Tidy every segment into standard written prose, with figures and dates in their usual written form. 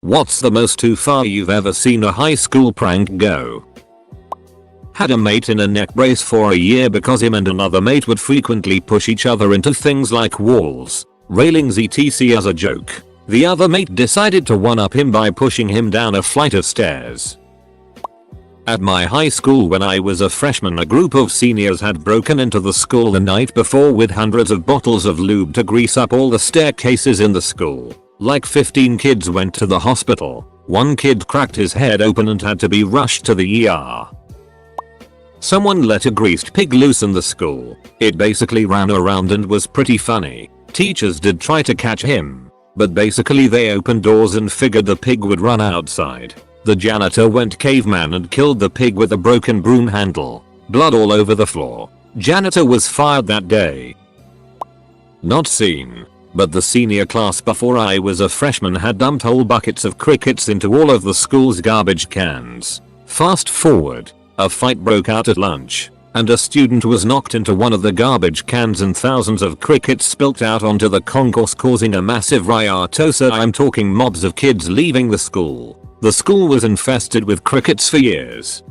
What's the most too far you've ever seen a high school prank go? Had a mate in a neck brace for a year because him and another mate would frequently push each other into things like walls, railings etc. as a joke. The other mate decided to one-up him by pushing him down a flight of stairs. At my high school when I was a freshman, a group of seniors had broken into the school the night before with hundreds of bottles of lube to grease up all the staircases in the school. Like 15 kids went to the hospital. One kid cracked his head open and had to be rushed to the ER. Someone let a greased pig loose in the school. It basically ran around and was pretty funny. Teachers did try to catch him, but basically they opened doors and figured the pig would run outside. The janitor went caveman and killed the pig with a broken broom handle. Blood all over the floor. Janitor was fired that day. Not seen, but the senior class before I was a freshman had dumped whole buckets of crickets into all of the school's garbage cans. Fast forward, a fight broke out at lunch, and a student was knocked into one of the garbage cans and thousands of crickets spilt out onto the concourse, causing a massive riot. So I'm talking mobs of kids leaving the school. The school was infested with crickets for years.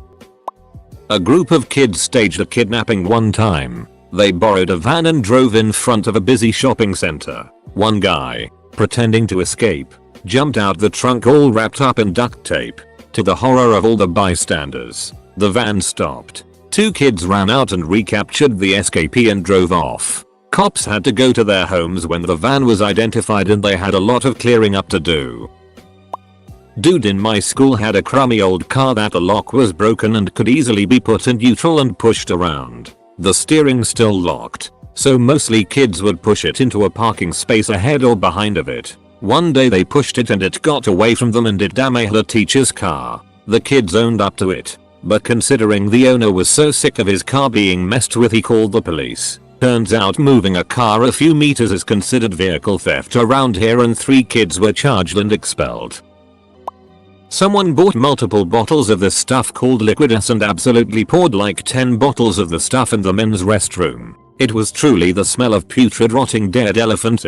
A group of kids staged a kidnapping one time. They borrowed a van and drove in front of a busy shopping center. One guy, pretending to escape, jumped out the trunk all wrapped up in duct tape. To the horror of all the bystanders, the van stopped. Two kids ran out and recaptured the escapee and drove off. Cops had to go to their homes when the van was identified and they had a lot of clearing up to do. Dude in my school had a crummy old car that the lock was broken and could easily be put in neutral and pushed around. The steering still locked, so mostly kids would push it into a parking space ahead or behind of it. One day they pushed it and it got away from them and it damaged a teacher's car. The kids owned up to it, but considering the owner was so sick of his car being messed with, he called the police. Turns out moving a car a few meters is considered vehicle theft around here and 3 kids were charged and expelled. Someone bought multiple bottles of this stuff called liquid ass and absolutely poured like 10 bottles of the stuff in the men's restroom. It was truly the smell of putrid rotting dead elephant.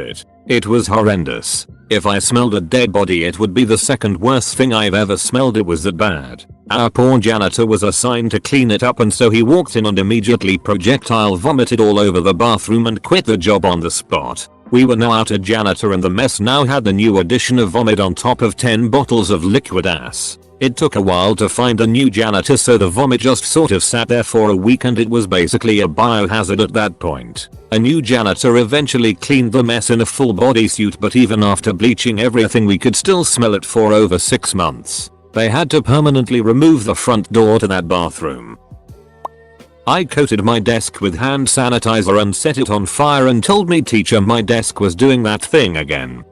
It was horrendous. If I smelled a dead body it would be the second worst thing I've ever smelled. It was that bad. Our poor janitor was assigned to clean it up and so he walked in and immediately projectile vomited all over the bathroom and quit the job on the spot. We were now out a janitor and the mess now had the new addition of vomit on top of 10 bottles of liquid ass. It took a while to find a new janitor so the vomit just sort of sat there for a week and it was basically a biohazard at that point. A new janitor eventually cleaned the mess in a full bodysuit, but even after bleaching everything we could still smell it for over 6 months. They had to permanently remove the front door to that bathroom. I coated my desk with hand sanitizer and set it on fire and told me teacher my desk was doing that thing again.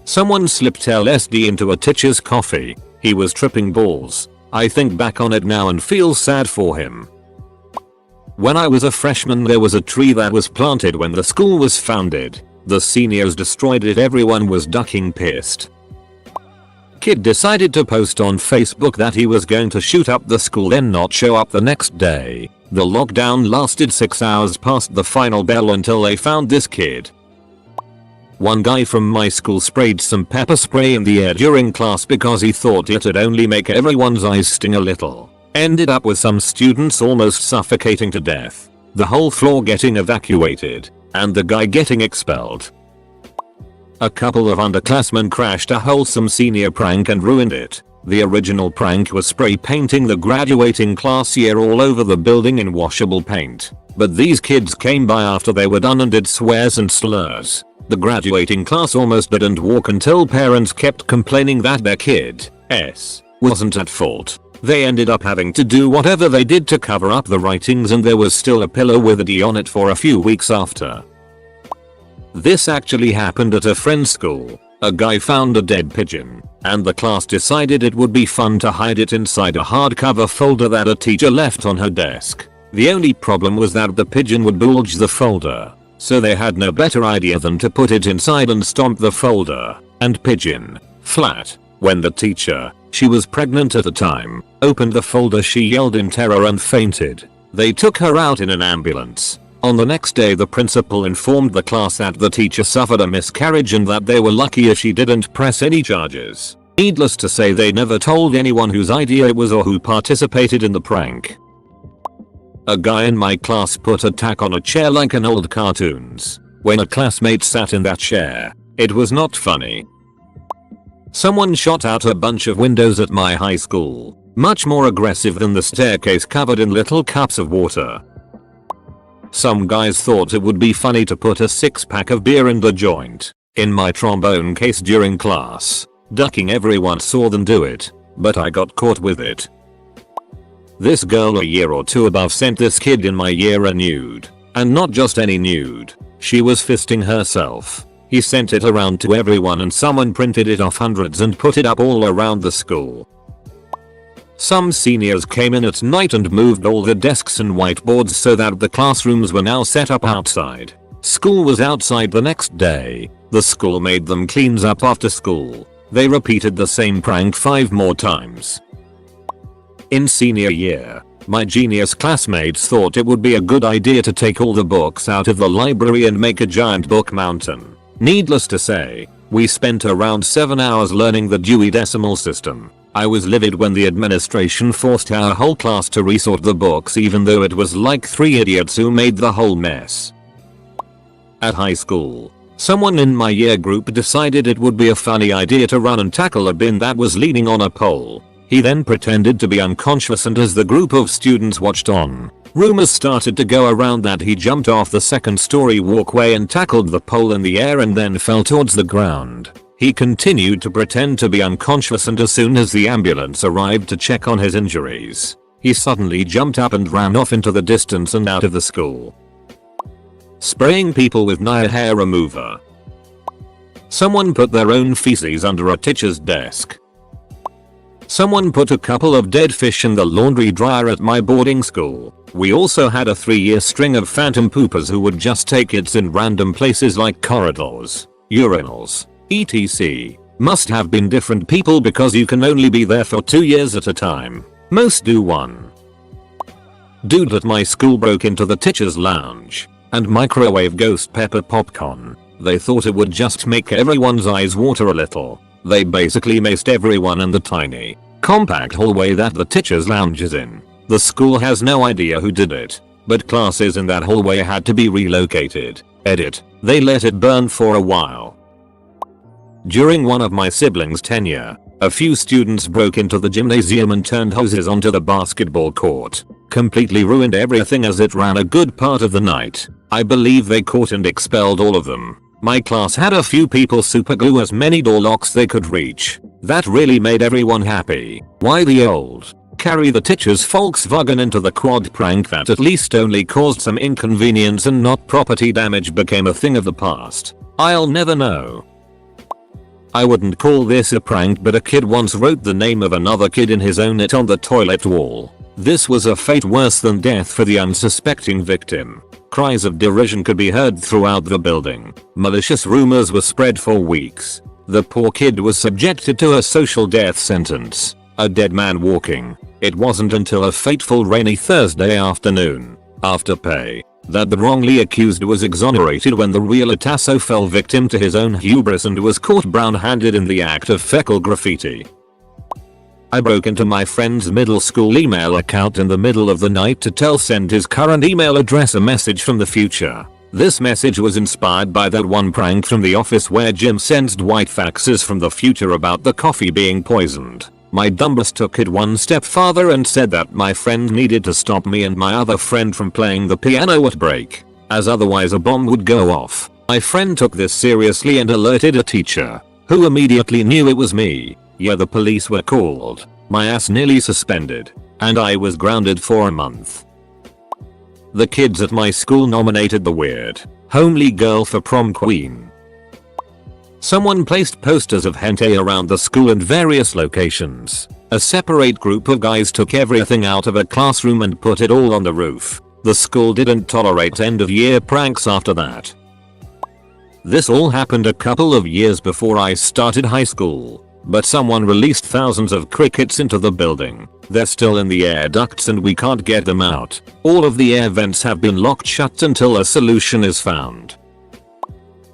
Someone slipped LSD into a teacher's coffee. He was tripping balls. I think back on it now and feel sad for him. When I was a freshman there was a tree that was planted when the school was founded. The seniors destroyed it. Everyone was ducking pissed. Kid decided to post on Facebook that he was going to shoot up the school then not show up the next day. The lockdown lasted 6 hours past the final bell until they found this kid. One guy from my school sprayed some pepper spray in the air during class because he thought it'd only make everyone's eyes sting a little. Ended up with some students almost suffocating to death, the whole floor getting evacuated, and the guy getting expelled. A couple of underclassmen crashed a wholesome senior prank and ruined it. The original prank was spray painting the graduating class year all over the building in washable paint. But these kids came by after they were done and did swears and slurs. The graduating class almost didn't walk until parents kept complaining that their kid, wasn't at fault. They ended up having to do whatever they did to cover up the writings and there was still a pillow with a D on it for a few weeks after. This actually happened at a friend's school. A guy found a dead pigeon, and the class decided it would be fun to hide it inside a hardcover folder that a teacher left on her desk. The only problem was that the pigeon would bulge the folder, so they had no better idea than to put it inside and stomp the folder and pigeon flat. When the teacher, she was pregnant at the time, opened the folder she yelled in terror and fainted. They took her out in an ambulance. On the next day the principal informed the class that the teacher suffered a miscarriage and that they were lucky if she didn't press any charges. Needless to say they never told anyone whose idea it was or who participated in the prank. A guy in my class put a tack on a chair like in old cartoons. When a classmate sat in that chair, it was not funny. Someone shot out a bunch of windows at my high school, much more aggressive than the staircase covered in little cups of water. Some guys thought it would be funny to put a 6-pack of beer in the joint in my trombone case during class. Ducking everyone saw them do it, but I got caught with it. This girl a year or two above sent this kid in my year a nude. And not just any nude. She was fisting herself. He sent it around to everyone and someone printed it off hundreds and put it up all around the school. Some seniors came in at night and moved all the desks and whiteboards so that the classrooms were now set up outside. School was outside the next day. The school made them clean up after school. They repeated the same prank 5 more times. In senior year, my genius classmates thought it would be a good idea to take all the books out of the library and make a giant book mountain. Needless to say, we spent around 7 hours learning the Dewey Decimal System. I was livid when the administration forced our whole class to resort the books even though it was like 3 idiots who made the whole mess. At high school, someone in my year group decided it would be a funny idea to run and tackle a bin that was leaning on a pole. He then pretended to be unconscious and as the group of students watched on, rumors started to go around that he jumped off the 2nd-story walkway and tackled the pole in the air and then fell towards the ground. He continued to pretend to be unconscious and as soon as the ambulance arrived to check on his injuries, he suddenly jumped up and ran off into the distance and out of the school. Spraying people with Nair hair remover. Someone put their own feces under a teacher's desk. Someone put a couple of dead fish in the laundry dryer at my boarding school. We also had a 3-year string of phantom poopers who would just take it in random places like corridors, urinals, etc. Must have been different people because you can only be there for 2 years at a time. Most do 1. Dude at my school broke into the teacher's lounge and microwave ghost pepper popcorn. They thought it would just make everyone's eyes water a little. They basically maced everyone in the tiny, compact hallway that the teacher's lounge is in. The school has no idea who did it, but classes in that hallway had to be relocated. Edit. They let it burn for a while. During one of my siblings' tenure, a few students broke into the gymnasium and turned hoses onto the basketball court. Completely ruined everything as it ran a good part of the night. I believe they caught and expelled all of them. My class had a few people superglue as many door locks they could reach. That really made everyone happy. Why the old carry the teacher's Volkswagen into the quad prank that at least only caused some inconvenience and not property damage became a thing of the past? I'll never know. I wouldn't call this a prank, but a kid once wrote the name of another kid in his own it on the toilet wall. This was a fate worse than death for the unsuspecting victim. Cries of derision could be heard throughout the building. Malicious rumors were spread for weeks. The poor kid was subjected to a social death sentence. A dead man walking. It wasn't until a fateful rainy Thursday afternoon, after pay, that the wrongly accused was exonerated when the real Tasso fell victim to his own hubris and was caught brown-handed in the act of fecal graffiti. I broke into my friend's middle school email account in the middle of the night to send his current email address a message from the future. This message was inspired by that one prank from The Office where Jim sends Dwight faxes from the future about the coffee being poisoned. My dumbass took it one step farther and said that my friend needed to stop me and my other friend from playing the piano at break, as otherwise a bomb would go off. My friend took this seriously and alerted a teacher, who immediately knew it was me. Yeah, the police were called, my ass nearly suspended, and I was grounded for a month. The kids at my school nominated the weird, homely girl for prom queen. Someone placed posters of hentai around the school in various locations. A separate group of guys took everything out of a classroom and put it all on the roof. The school didn't tolerate end of year pranks after that. This all happened a couple of years before I started high school. but someone released thousands of crickets into the building. They're still in the air ducts and we can't get them out. All of the air vents have been locked shut until a solution is found.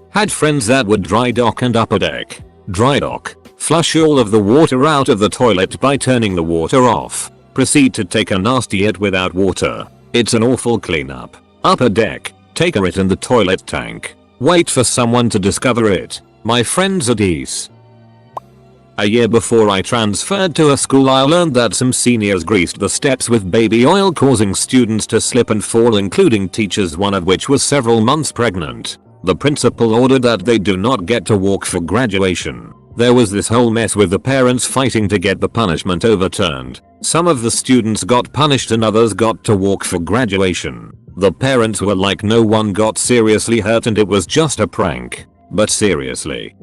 Had friends that would dry dock and upper deck. Dry dock. Flush all of the water out of the toilet by turning the water off. Proceed to take a nasty it without water. It's an awful cleanup. Upper deck. Take a it in the toilet tank. Wait for someone to discover it. My friends at ease. A year before I transferred to a school, I learned that some seniors greased the steps with baby oil, causing students to slip and fall, including teachers, one of which was several months pregnant. The principal ordered that they do not get to walk for graduation. There was this whole mess with the parents fighting to get the punishment overturned. Some of the students got punished and others got to walk for graduation. The parents were like, no one got seriously hurt and it was just a prank. But seriously.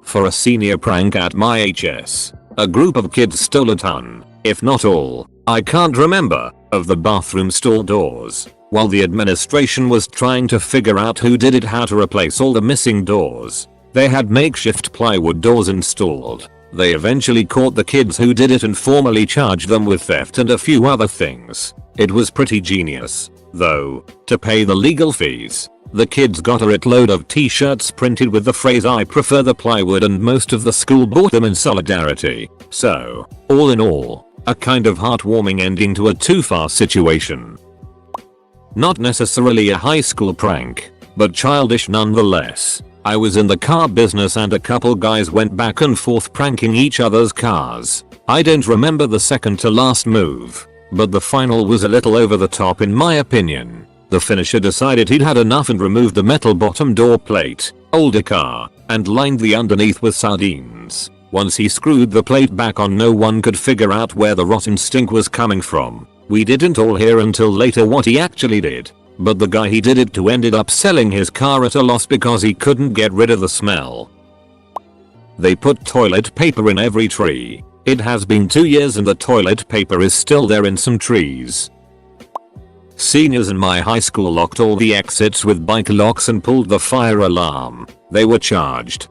For a senior prank at my HS, a group of kids stole a ton, if not all, I can't remember, of the bathroom stall doors. While the administration was trying to figure out who did it, how to replace all the missing doors, they had makeshift plywood doors installed. They eventually caught the kids who did it and formally charged them with theft and a few other things. It was pretty genius, though, to pay the legal fees. The kids got a load of t-shirts printed with the phrase "I prefer the plywood," and most of the school bought them in solidarity. So, all in all, a kind of heartwarming ending to a too far situation. Not necessarily a high school prank, but childish nonetheless. I was in the car business and a couple guys went back and forth pranking each other's cars. I don't remember the second to last move, but the final was a little over the top in my opinion. The finisher decided he'd had enough and removed the metal bottom door plate, older car, and lined the underneath with sardines. Once he screwed the plate back on, no one could figure out where the rotten stink was coming from. We didn't all hear until later what he actually did, but the guy he did it to ended up selling his car at a loss because he couldn't get rid of the smell. They put toilet paper in every tree. It has been 2 years and the toilet paper is still there in some trees. Seniors in my high school locked all the exits with bike locks and pulled the fire alarm. They were charged.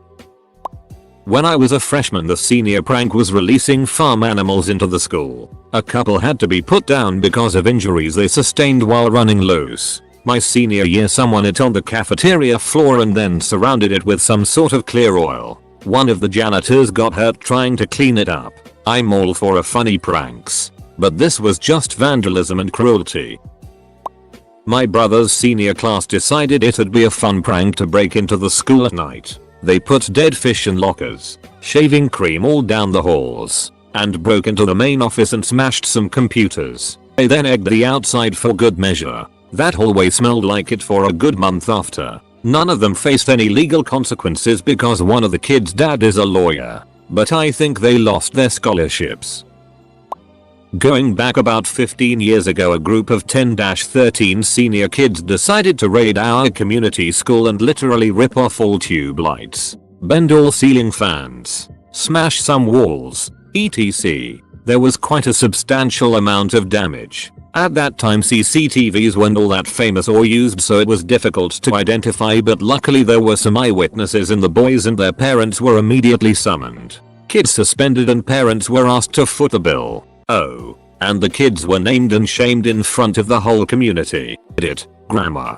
When I was a freshman, the senior prank was releasing farm animals into the school. A couple had to be put down because of injuries they sustained while running loose. My senior year, someone ate on the cafeteria floor and then surrounded it with some sort of clear oil. One of the janitors got hurt trying to clean it up. I'm all for a funny pranks, but this was just vandalism and cruelty. My brother's senior class decided it'd be a fun prank to break into the school at night. They put dead fish in lockers, shaving cream all down the halls, and broke into the main office and smashed some computers. They then egged the outside for good measure. That hallway smelled like it for a good month after. None of them faced any legal consequences because one of the kids' dad is a lawyer, but I think they lost their scholarships. Going back about 15 years ago, a group of 10-13 senior kids decided to raid our community school and literally rip off all tube lights, bend all ceiling fans, smash some walls, etc. There was quite a substantial amount of damage. At that time CCTVs weren't all that famous or used, so it was difficult to identify, but luckily there were some eyewitnesses and the boys and their parents were immediately summoned. Kids suspended and parents were asked to foot the bill. Oh, and the kids were named and shamed in front of the whole community. Grammar.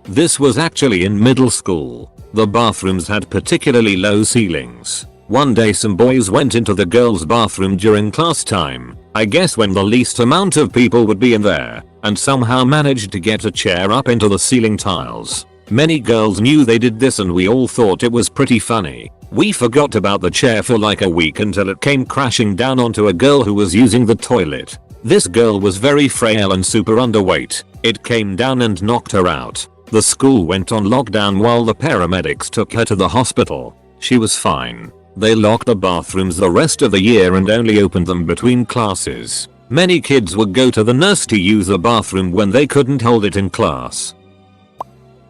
This was actually in middle school. The bathrooms had particularly low ceilings. One day some boys went into the girls' bathroom during class time, I guess when the least amount of people would be in there, and somehow managed to get a chair up into the ceiling tiles. Many girls knew they did this and we all thought it was pretty funny. We forgot about the chair for like a week until it came crashing down onto a girl who was using the toilet. This girl was very frail and super underweight. It came down and knocked her out. The school went on lockdown while the paramedics took her to the hospital. She was fine. They locked the bathrooms the rest of the year and only opened them between classes. Many kids would go to the nurse to use the bathroom when they couldn't hold it in class.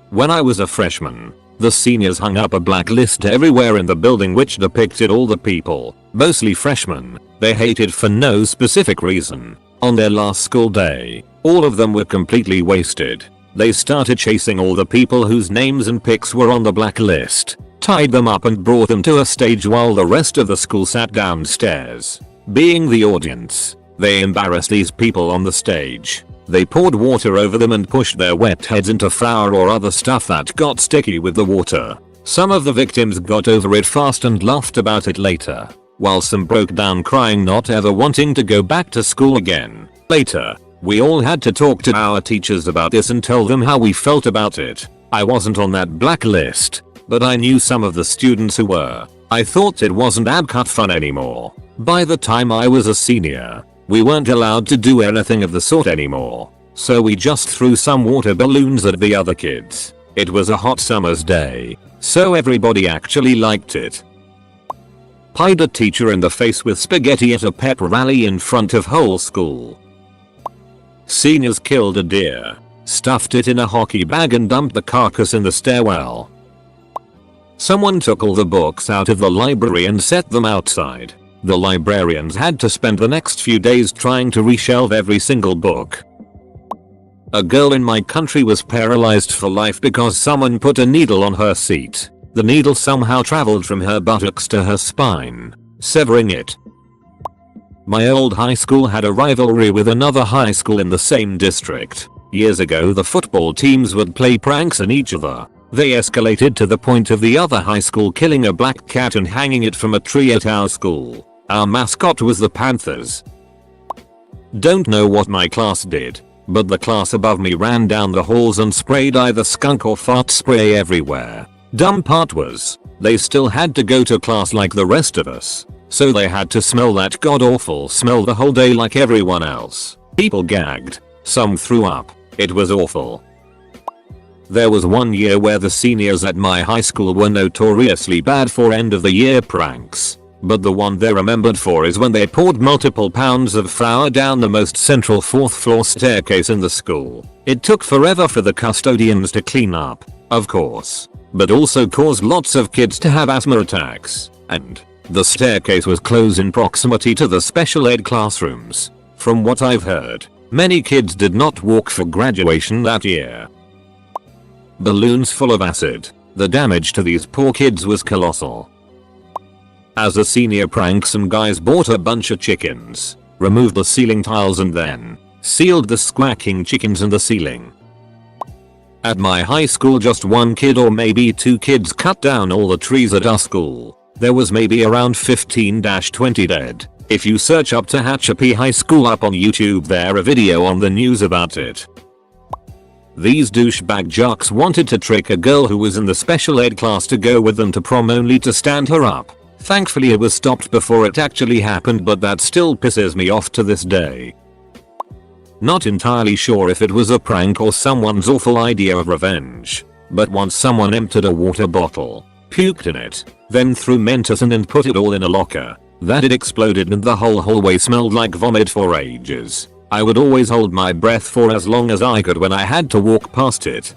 When I was a freshman, the seniors hung up a blacklist everywhere in the building which depicted all the people, mostly freshmen, they hated for no specific reason. On their last school day, all of them were completely wasted. They started chasing all the people whose names and pics were on the blacklist. tied them up and brought them to a stage while the rest of the school sat downstairs. Being the audience, they embarrassed these people on the stage. They poured water over them and pushed their wet heads into flour or other stuff that got sticky with the water. Some of the victims got over it fast and laughed about it later, while some broke down crying, not ever wanting to go back to school again. Later, we all had to talk to our teachers about this and tell them how we felt about it. I wasn't on that blacklist, but I knew some of the students who were. I thought it wasn't ad-cut fun anymore. By the time I was a senior, we weren't allowed to do anything of the sort anymore, so we just threw some water balloons at the other kids. It was a hot summer's day, so everybody actually liked it. Pied a teacher in the face with spaghetti at a pep rally in front of whole school. Seniors killed a deer, stuffed it in a hockey bag and dumped the carcass in the stairwell. Someone took all the books out of the library and set them outside. The librarians had to spend the next few days trying to reshelve every single book. A girl in my country was paralyzed for life because someone put a needle on her seat. The needle somehow traveled from her buttocks to her spine, severing it. My old high school had a rivalry with another high school in the same district. Years ago, the football teams would play pranks on each other. They escalated to the point of the other high school killing a black cat and hanging it from a tree at our school. Our mascot was the Panthers. Don't know what my class did, but the class above me ran down the halls and sprayed either skunk or fart spray everywhere. Dumb part was, they still had to go to class like the rest of us, so they had to smell that god-awful smell the whole day like everyone else. People gagged, some threw up. It was awful. There was one year where the seniors at my high school were notoriously bad for end of the year pranks, but the one they're remembered for is when they poured multiple pounds of flour down the most central 4th floor staircase in the school. It took forever for the custodians to clean up, of course, but also caused lots of kids to have asthma attacks, and the staircase was close in proximity to the special ed classrooms. From what I've heard, many kids did not walk for graduation that year. Balloons full of acid. The damage to these poor kids was colossal. As a senior prank, some guys bought a bunch of chickens, removed the ceiling tiles and then sealed the squawking chickens in the ceiling. At my high school, just one kid or maybe two kids cut down all the trees at our school. There was maybe around 15-20 dead. If you search up Tehachapi High School up on YouTube, there a video on the news about it. These douchebag jocks wanted to trick a girl who was in the special ed class to go with them to prom only to stand her up. Thankfully it was stopped before it actually happened, but that still pisses me off to this day. Not entirely sure if it was a prank or someone's awful idea of revenge, but once someone emptied a water bottle, puked in it, then threw Mentos in and put it all in a locker, that it exploded and the whole hallway smelled like vomit for ages. I would always hold my breath for as long as I could when I had to walk past it.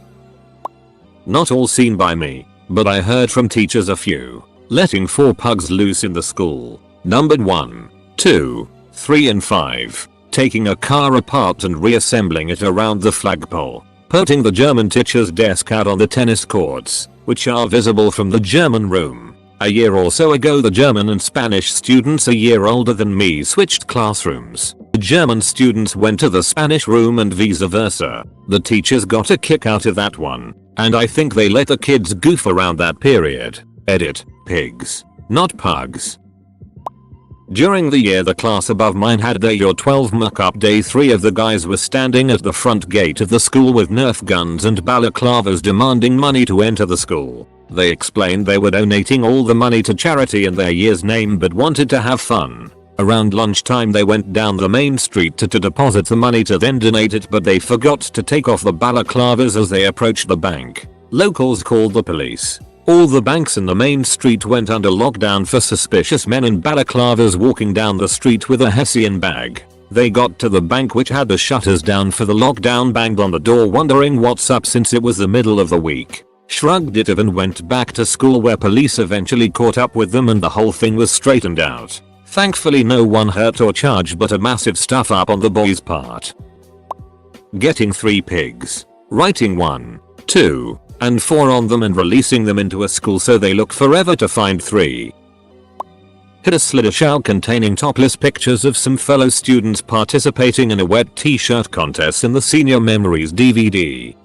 Not all seen by me, but I heard from teachers a few. Letting 4 pugs loose in the school. Numbered 1, 2, 3 and 5. Taking a car apart and reassembling it around the flagpole. Putting the German teacher's desk out on the tennis courts, which are visible from the German room. A year or so ago, the German and Spanish students a year older than me switched classrooms. The German students went to the Spanish room and vice versa. The teachers got a kick out of that one, and I think they let the kids goof around that period. Edit, pigs, not pugs. During the year the class above mine had day or 12 mock-up day, 3 of the guys were standing at the front gate of the school with Nerf guns and balaclavas demanding money to enter the school. They explained they were donating all the money to charity in their year's name but wanted to have fun. Around lunchtime they went down the main street to deposit the money to then donate it, but they forgot to take off the balaclavas as they approached the bank. Locals called the police. All the banks in the main street went under lockdown for suspicious men in balaclavas walking down the street with a Hessian bag. They got to the bank, which had the shutters down for the lockdown, banged on the door wondering what's up since it was the middle of the week. Shrugged it off and went back to school, where police eventually caught up with them and the whole thing was straightened out. Thankfully no one hurt or charged, but a massive stuff up on the boys' part. Getting 3 pigs. Writing 1, 2, and 4 on them and releasing them into a school so they look forever to find 3. Hit a slideshow containing topless pictures of some fellow students participating in a wet t-shirt contest in the Senior Memories DVD.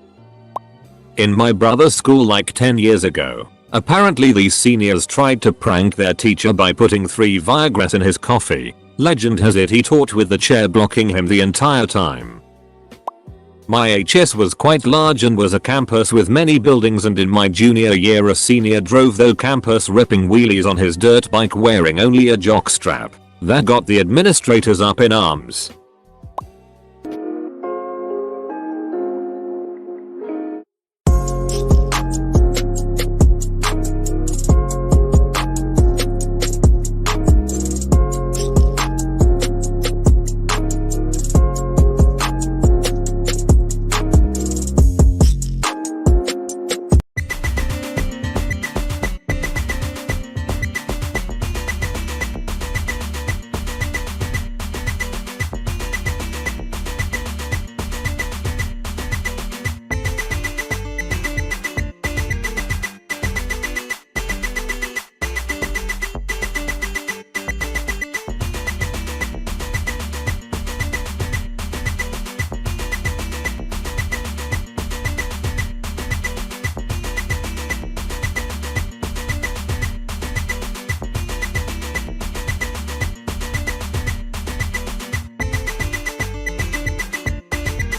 In my brother's school like 10 years ago, apparently these seniors tried to prank their teacher by putting 3 Viagras in his coffee. Legend has it he taught with the chair blocking him the entire time. My HS was quite large and was a campus with many buildings, and in my junior year a senior drove the campus ripping wheelies on his dirt bike wearing only a jock strap. That got the administrators up in arms.